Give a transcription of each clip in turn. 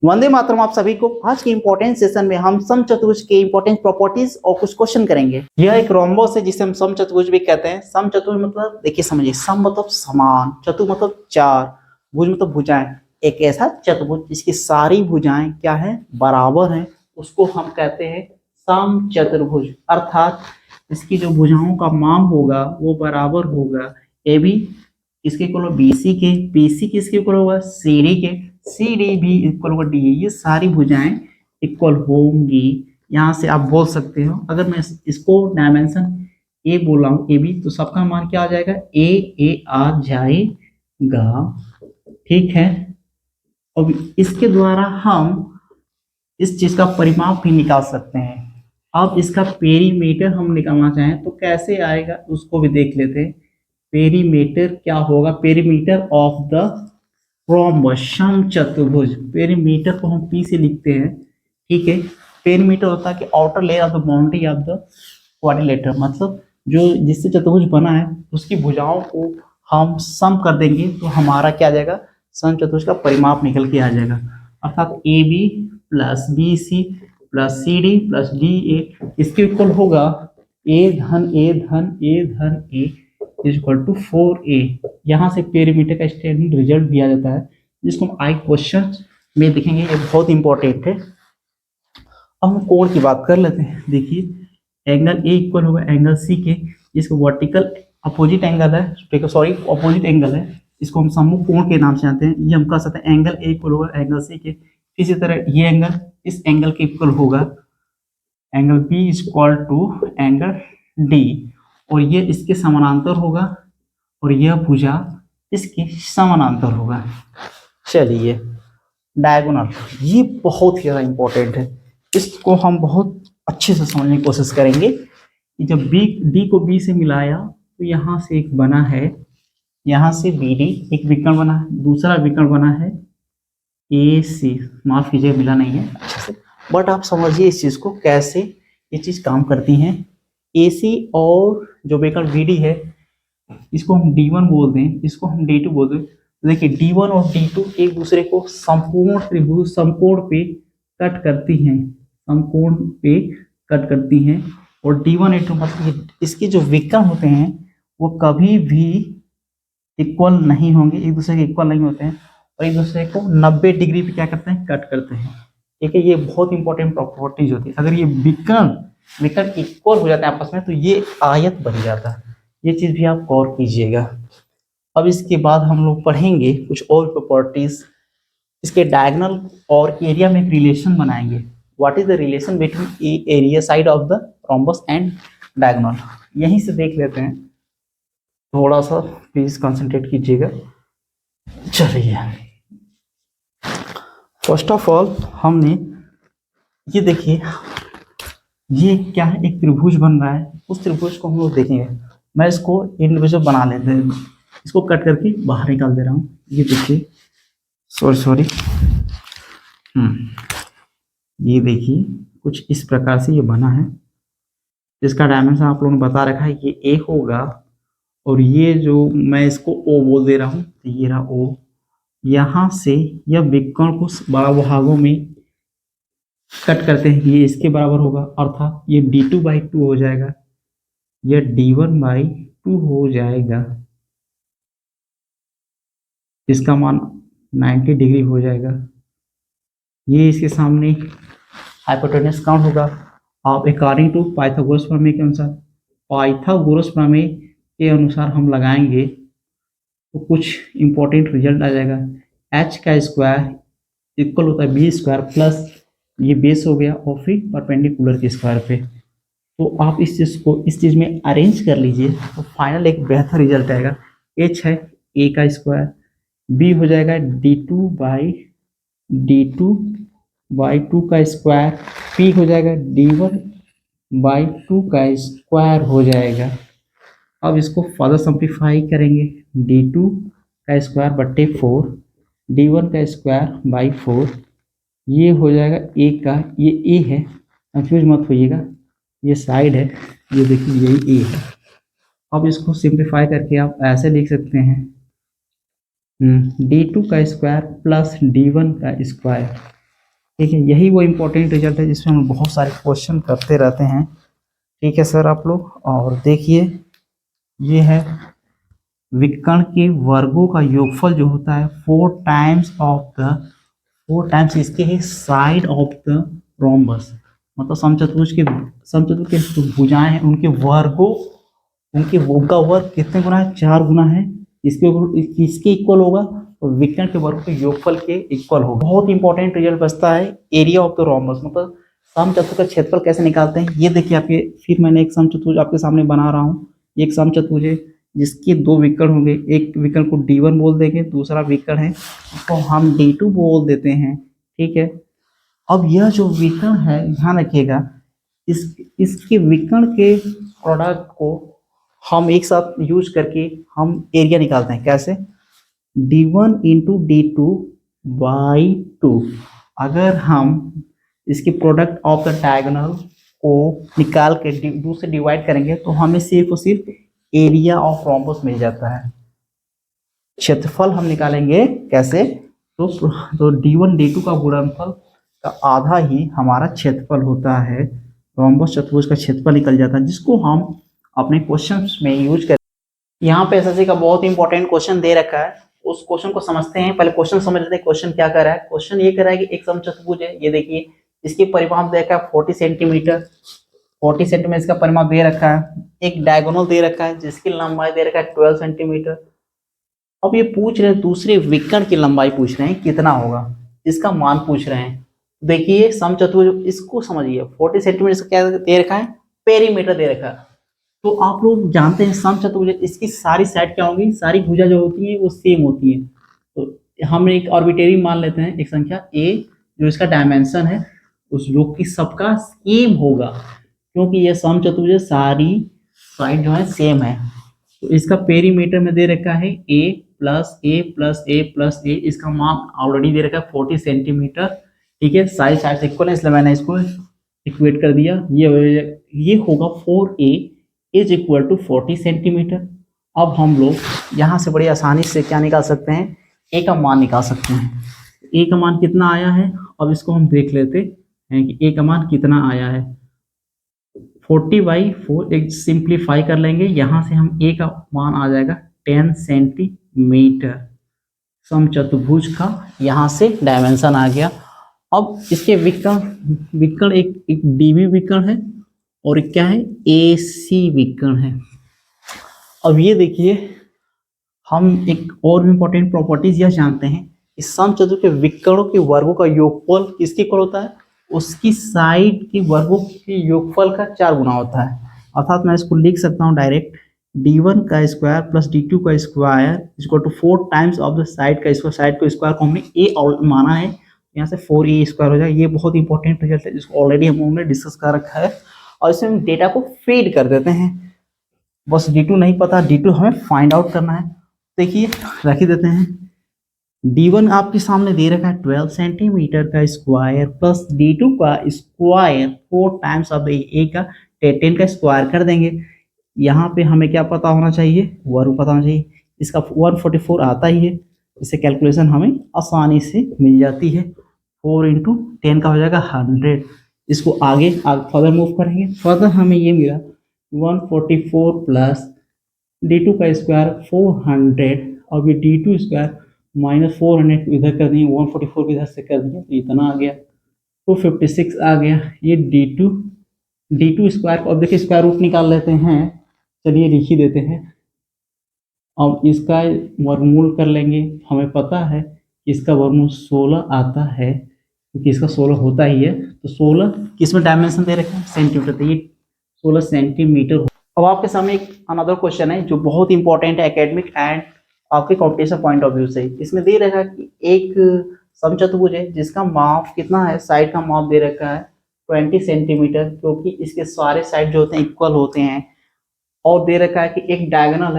वंदे मातरम आप सभी को। आज के इंपॉर्टेंट सेशन में हम समचतुर्भुज के इंपॉर्टेंट प्रॉपर्टीज और कुछ क्वेश्चन करेंगे। यह एक रोम्बस है जिसे हम समचतुर्भुज भी कहते हैं। समचतुर्भुज मतलब देखिए समझिए, सम मतलब समान, चतुर्भुज मतलब चार, भुज मतलब भुजाएं। एक ऐसा चतुर्भुज जिसकी सारी भुजाएं क्या है, बराबर है, उसको हम कहते हैं समचतुर्भुज। अर्थात इसकी जो भुजाओं का मान होगा वो बराबर होगा। ए बी इसके इक्वल बीसी के, बीसी किसके इक्वल होगा, सीडी के, सीडी भी इक्वल होगा डी। ये सारी भुजाएं इक्वल होंगी। यहाँ से आप बोल सकते हो, अगर मैं इसको डायमेंशन ए बोला हूँ ए बी, तो सबका मान क्या आ जाएगा, ए आ जाएगा। ठीक है। अब इसके द्वारा हम इस चीज का परिमाप भी निकाल सकते हैं। अब इसका पेरीमीटर हम निकालना चाहें तो कैसे आएगा उसको भी देख लेते हैं। पेरीमीटर क्या होगा, पेरीमीटर ऑफ द रोम्बस समचतुर्भुज। पेरीमीटर को हम पी से लिखते हैं। ठीक है। पेरीमीटर होता है कि outer layer of the boundary of the quadrilateral, मतलब जो जिससे चतुर्भुज बना है उसकी भुजाओं को हम सम कर देंगे तो हमारा क्या आ जाएगा, समचतुर्भुज का परिमाप निकल के आ जाएगा। अर्थात A B plus B C plus C D plus D A इसके इक्वल होगा ए धन ए धन ए धन ए इज इक्वल टू 4a। यहाँ से पेरीमीटर का स्टैंडर्ड रिजल्ट भी आ जाता है, जिसको हम आई क्वेश्चन में देखेंगे। ये बहुत इंपॉर्टेंट है। अब हम कोण की बात कर लेते हैं। देखिए एंगल ए इक्वल होगा एंगल सी के, जिसको वर्टिकल अपोजिट एंगल है, ठीक है, सॉरी अपोजिट एंगल है, इसको हम सम्मुख कोण के नाम से जानते हैं। ये हम कह सकते हैं एंगल ए इक्वल होगा एंगल सी के। इसी तरह ये एंगल इस एंगल के इक्वल होगा angle B is equal to angle D, और ये इसके समानांतर होगा और यह भुजा इसके समानांतर होगा। चलिए डायगोनल, ये बहुत ही ज़्यादा इंपॉर्टेंट है, इसको हम बहुत अच्छे से समझने की कोशिश करेंगे। जब बी डी को बी से मिलाया तो यहाँ से एक बना है, यहाँ से बी डी एक विकर्ण बना है, दूसरा विकर्ण बना है ए सी, माफ कीजिए मिला नहीं है अच्छे से, बट आप समझिए इस चीज़ को कैसे ये चीज़ काम करती है। ए सी और जो विकर्ण बी डी है इसको हम D1 बोल दें, इसको हम D2 बोल दें। देखिए D1 और D2 एक दूसरे को संपूर्ण त्रिभुज समकोण पे कट करती हैं, समकोण पे कट करती हैं। और D1 A2 मतलब इसके जो विकर्ण होते हैं वो कभी भी इक्वल नहीं होंगे, एक दूसरे के इक्वल नहीं होते हैं, और एक दूसरे को 90 डिग्री पे क्या करते हैं, कट करते हैं। ठीक है। ये बहुत इंपॉर्टेंट प्रॉपर्टीज होती है। अगर ये विकर्ण इक्वल हो जाते हैं आपस में तो ये आयत बन जाता है। ये चीज भी आप गौर कीजिएगा। अब इसके बाद हम लोग पढ़ेंगे कुछ और प्रॉपर्टीज। इसके डायगोनल और एरिया में एक रिलेशन बनाएंगे। What is the relation between area side of the rhombus and diagonal, यहीं से देख लेते हैं। थोड़ा सा प्लीज कंसंट्रेट कीजिएगा। चलिए फर्स्ट ऑफ ऑल हमने ये देखिए, ये क्या है, एक त्रिभुज बन रहा है। उस त्रिभुज को हम लोग देखेंगे। मैं इसको इंडिविजुअल बना लेते हैं, इसको कट करके बाहर निकाल दे रहा हूँ। ये देखिए, सॉरी ये देखिए कुछ इस प्रकार से ये बना है। इसका डायमेंशन आप लोगों ने बता रखा है, ये ए होगा, और ये जो मैं इसको ओ बोल दे रहा हूँ, तो ये रहा ओ। यहाँ से यह विकर्ण को बड़ा भागों में कट करते हैं, ये इसके बराबर होगा, अर्थात ये D2/2 हो जाएगा, यह D1/2 हो जाएगा। इसका मान 90 डिग्री हो जाएगा। ये इसके सामने हाइपोटेन्यूस काउंट होगा। अब अकॉर्डिंग टू पाइथागोरस प्रमेय के अनुसार, पाइथागोरस प्रमेय के अनुसार हम लगाएंगे तो कुछ इंपॉर्टेंट रिजल्ट आ जाएगा। h का स्क्वायर इक्वल होता है b² प्लस ये बेस हो गया और फिर परपेंडिकुलर के स्क्वायर पे। तो आप इस चीज़ को इस चीज़ में अरेंज कर लीजिए तो फाइनल एक बेहतर रिजल्ट आएगा। h है a का स्क्वायर, b हो जाएगा D2/2 का स्क्वायर, p हो जाएगा D1/2 का स्क्वायर हो जाएगा। अब इसको फर्दर सिंप्लीफाई करेंगे, D2 का स्क्वायर बट्टे 4, D1 का स्क्वायर बाई 4, ये हो जाएगा ए का, ये ए है, कंफ्यूज मत होइएगा, ये साइड है, ये देखिए यही ए है। अब इसको सिंप्लीफाई करके आप ऐसे लिख सकते हैं D2 का स्क्वायर प्लस D1 का स्क्वायर, ठीक है, यही वो इम्पोर्टेंट रिजल्ट है जिसमें हम बहुत सारे क्वेश्चन करते रहते हैं। ठीक है सर, आप लोग और देखिए, ये है विकर्ण के वर्गों का योगफल जो होता है 4 टाइम्स इसके ही साइड ऑफ द रोम्बस, मतलब समचतुर्भुज के जो भुजाएं हैं उनके वर्गों, उनके वर्ग का वर्ग कितने गुना है, 4 गुना है। इसके इक्वल होगा और विकर्ण के वर्ग के योगफल के इक्वल होगा। बहुत इंपॉर्टेंट रिजल्ट बचता है एरिया ऑफ द रोम्बस, मतलब समचतुर्भुज का क्षेत्रफल कैसे निकालते हैं। ये देखिए आपके, फिर मैंने एक समचतुर्भुज आपके सामने बना रहा हूँ। एक समचतुर्भुज है जिसके 2 विकर्ण होंगे, एक विकर्ण को D1 बोल देंगे, दूसरा विकर्ण है उसको हम D2 बोल देते हैं। ठीक है, अब यह जो विकर्ण है ध्यान रखिएगा, इसके विकर्ण के प्रोडक्ट को हम एक साथ यूज करके हम एरिया निकालते हैं। कैसे, D1 इंटू D2 बाई 2। अगर हम इसके प्रोडक्ट ऑफ द डायगोनल को निकाल के 2 से डिवाइड करेंगे तो हमें सिर्फ और सिर्फ एरिया ऑफ रोम्बस मिल जाता है। क्षेत्रफल हम निकालेंगे कैसे, तो D1 D2 का गुणनफल का आधा ही हमारा क्षेत्रफल होता है। रोम्बस चतुर्भुज का क्षेत्रफल निकल जाता है, जिसको हम अपने क्वेश्चंस में यूज करें। यहाँ पे एसएससी का बहुत इंपॉर्टेंट क्वेश्चन दे रखा है, उस क्वेश्चन को समझते हैं। पहले क्वेश्चन समझ लेते हैं, क्वेश्चन क्या कर रहा है। क्वेश्चन ये कर रहा है कि एक समचतुर्भुज है, ये देखिए इसकी परिमाप दे रखा है 40 सेंटीमीटर, 40 सेंटीमीटर इसका परिमाप दे रखा है। एक डायगोनल दे रखा है जिसकी लंबाई दे रखा है 12 सेंटीमीटर। अब ये पूछ रहे हैं दूसरे विकर्ण की लंबाई पूछ रहे हैं कितना होगा, इसका मान पूछ रहे हैं। देखिए समचतुर्भुज, इसको समझिए 40 सेंटीमीटर का क्या दे रखा है, पेरीमीटर दे रखा है। तो आप लोग जानते हैं समचतुर्भुज, इसकी सारी साइड क्या होंगी, सारी भुजा जो होती है वो सेम होती है। तो हम एक आर्बिट्रेरी मान लेते हैं, एक संख्या a जो इसका डायमेंशन है उस जो कि सबका सेम होगा, क्योंकि ये समचतुर्भुज सारी साइड जो है सेम है। तो इसका पेरीमीटर में दे रखा है a plus a plus a plus a, इसका मान ऑलरेडी दे रखा है 40 सेंटीमीटर। ठीक है, सारी साइड इक्वल है इसलिए मैंने इसको इक्वेट कर दिया। ये होगा 4a is equal to 40 centimetre. अब हम लोग यहाँ से बड़ी आसानी से क्या निकाल सकते हैं, a का मान निकाल सकते हैं। a का मान कितना आया है, अब इसको हम देख लेते हैं कि a का मान कितना आया है। 40/4 एक सिंप्लीफाई कर लेंगे, यहाँ से हम a का मान आ जाएगा 10 सेंटीमीटर। समचतुर्भुज का यहाँ से डायमेंशन आ गया। अब इसके विकर्ण एक डीबी विकर्ण है और एक क्या है, AC विकर्ण है। अब ये देखिए, हम एक और इंपॉर्टेंट प्रॉपर्टीज यह जानते हैं, इस समचतुर्भुज के विकर्णों के वर्गों का योगफल किसके इक्वल होता है, उसकी साइड के वर्गों के योगफल का 4 गुना होता है। अर्थात मैं इसको लिख सकता हूँ डायरेक्ट, D1 का स्क्वायर प्लस D2 का square equal to 4 times of the side का स्क्वायर। साइड को स्क्वायर को हमने a माना है, यहाँ से 4a स्क्वायर हो जाएगा। ये बहुत इंपॉर्टेंट रिजल्ट है जिसको ऑलरेडी हम लोगों ने डिस्कस कर रखा है, और इसमें हम डेटा को फीड कर देते हैं। बस D2 नहीं पता, D2 हमें फाइंड आउट करना है। देखिए रख ही देते हैं, D1 आपके सामने दे रखा है 12 सेंटीमीटर का स्क्वायर प्लस D2 का स्क्वायर 4 टाइम्स ऑफ a का 10 का स्क्वायर कर देंगे। यहाँ पे हमें क्या पता होना चाहिए, वर्ग पता होना चाहिए। इसका 144 आता ही है, इससे कैलकुलेशन हमें आसानी से मिल जाती है। 4 इंटू 10 का हो जाएगा 100। इसको आगे फर्दर मूव करेंगे, फर्दर हमें ये मिला 144 प्लस D2 का स्क्वायर 400, और ये D2 स्क्वायर माइनस 400 इधर कर दिए, 144 को इधर से कर दिया तो इतना आ गया, 256 आ गया। ये D2 स्क्वायर को अब देखिए स्क्वायर रूट निकाल लेते हैं, चलिए लिख ही देते हैं। अब इसका वर्गमूल कर लेंगे, हमें पता है इसका वर्गमूल 16 आता है, क्योंकि इसका 16 होता ही है। तो 16 किस में डायमेंशन दे रखे हैं, सेंटीमीटर, तो ये 16 सेंटीमीटर। अब आपके सामने एक अनदर क्वेश्चन है जो बहुत इंपॉर्टेंट है एकेडमिक एंड आपके कॉम्पिटिशन पॉइंट ऑफ व्यू से। इसमें दे रखा है कि एक समचतुर्भुज है जिसका माप कितना है, साइड का माप दे रखा है 20 सेंटीमीटर, क्योंकि इसके सारे साइड जो होते हैं इक्वल होते हैं। और दे रखा है कि एक डायगोनल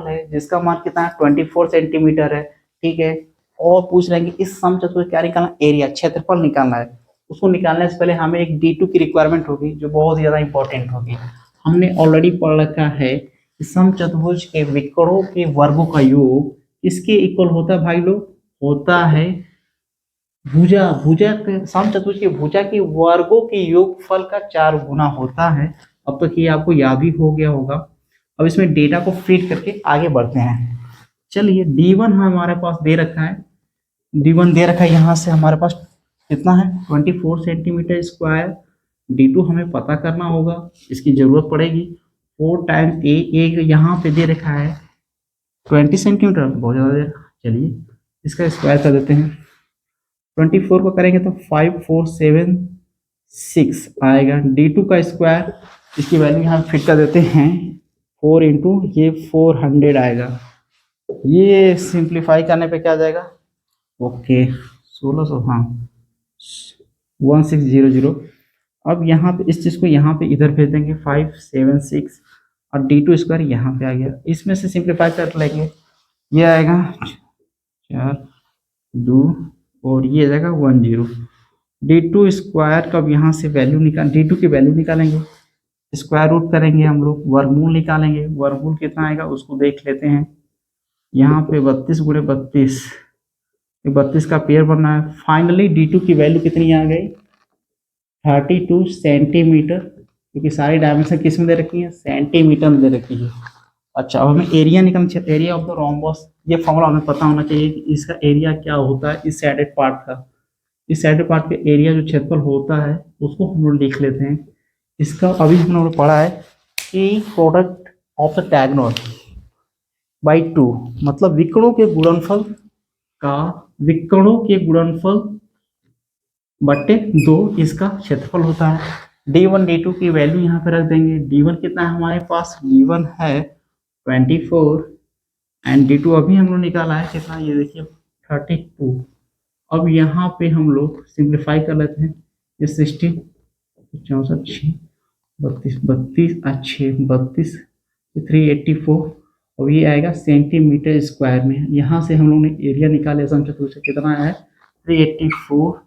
है जिसका मान कितना है 24 सेंटीमीटर है। ठीक है, और पूछ रहे हैं कि इस समचतुर्भुज क्या निकालना, एरिया, क्षेत्रफल निकालना है। उसको निकालने से पहले हमें एक D2 की रिक्वायरमेंट होगी जो बहुत ज़्यादा इंपॉर्टेंट होगी। हमने ऑलरेडी पढ़ रखा है कि समचतुर्भुज के विकर्णों के वर्गों का योग इसके इक्वल होता है भाई लोग, होता है भुजा भुजा समचतुर्भुज की भुजा की वर्गों के योगफल का 4 गुना होता है। अब तक ये आपको याद ही हो गया होगा। अब इसमें डेटा को फीड करके आगे बढ़ते हैं। चलिए D1 हमारे पास दे रखा है, D1 दे रखा है, यहाँ से हमारे पास कितना है 24 सेंटीमीटर स्क्वायर। D2 हमें पता करना होगा, इसकी जरूरत पड़ेगी। 4 टाइम्स ए यहाँ पे दे रखा है 20 सेंटीमीटर, बहुत ज़्यादा दे रखा। चलिए इसका स्क्वायर कर देते हैं। 24 को करेंगे तो 5476 आएगा। D2 का स्क्वायर, इसकी वैल्यू यहाँ फिट कर देते हैं 4 इंटू ये 400 आएगा। ये सिंप्लीफाई करने पे क्या आ जाएगा, ओके 1600, हाँ 1600। अब यहाँ पे इस चीज़ को यहाँ पे इधर भेज देंगे 576 और D2 स्क्वायर यहाँ पे आ गया। इसमें से सिंप्लीफाई कर लेंगे, ये आएगा 4 2 और ये आ जाएगा 10। D2 स्क्वायर का अब यहाँ से वैल्यू निकाल, D2 की वैल्यू निकालेंगे, स्क्वायर रूट करेंगे हम लोग, वर्गमूल निकालेंगे। वर्गमूल कितना आएगा उसको देख लेते हैं। यहाँ पे 32 गुणे 32, 32 का पेयर बनना है। फाइनली D2 की वैल्यू कितनी आ गई 32 सेंटीमीटर, क्योंकि सारी डायमेंशन किस में दे रखी है, सेंटीमीटर में दे रखी है। अच्छा, अब हमें एरिया निकालना चाहिए, एरिया ऑफ द रोम्बस। ये फॉर्मूला हमें पता होना चाहिए कि इसका एरिया क्या होता है इस साइडेड पार्ट का। इस साइडेड पार्ट का एरिया जो क्षेत्रफल होता है उसको हम लोग लिख लेते हैं। इसका अभी हम लोगों ने पढ़ा है कि product of the diagonal by 2, मतलब विकर्णों के गुणनफल का विकर्णों के गुणनफल बट्टे 2 इसका क्षेत्रफल होता है। D1 D2 की वैल्यू यहाँ पे रख देंगे। D1 कितना है हमारे पास, D1 है 24 एंड D2 अभी हम लोग निकाला है कितना, ये देखिए 32। अब यहाँ पे हम लोग सिंप्लीफाई कर लेते हैं। ये 16 64 6 32 32 अच्छे 32 384 और ये आएगा सेंटीमीटर स्क्वायर में। यहाँ से हम लोग ने एरिया निकाले समचतुर्भुज से, कितना है 384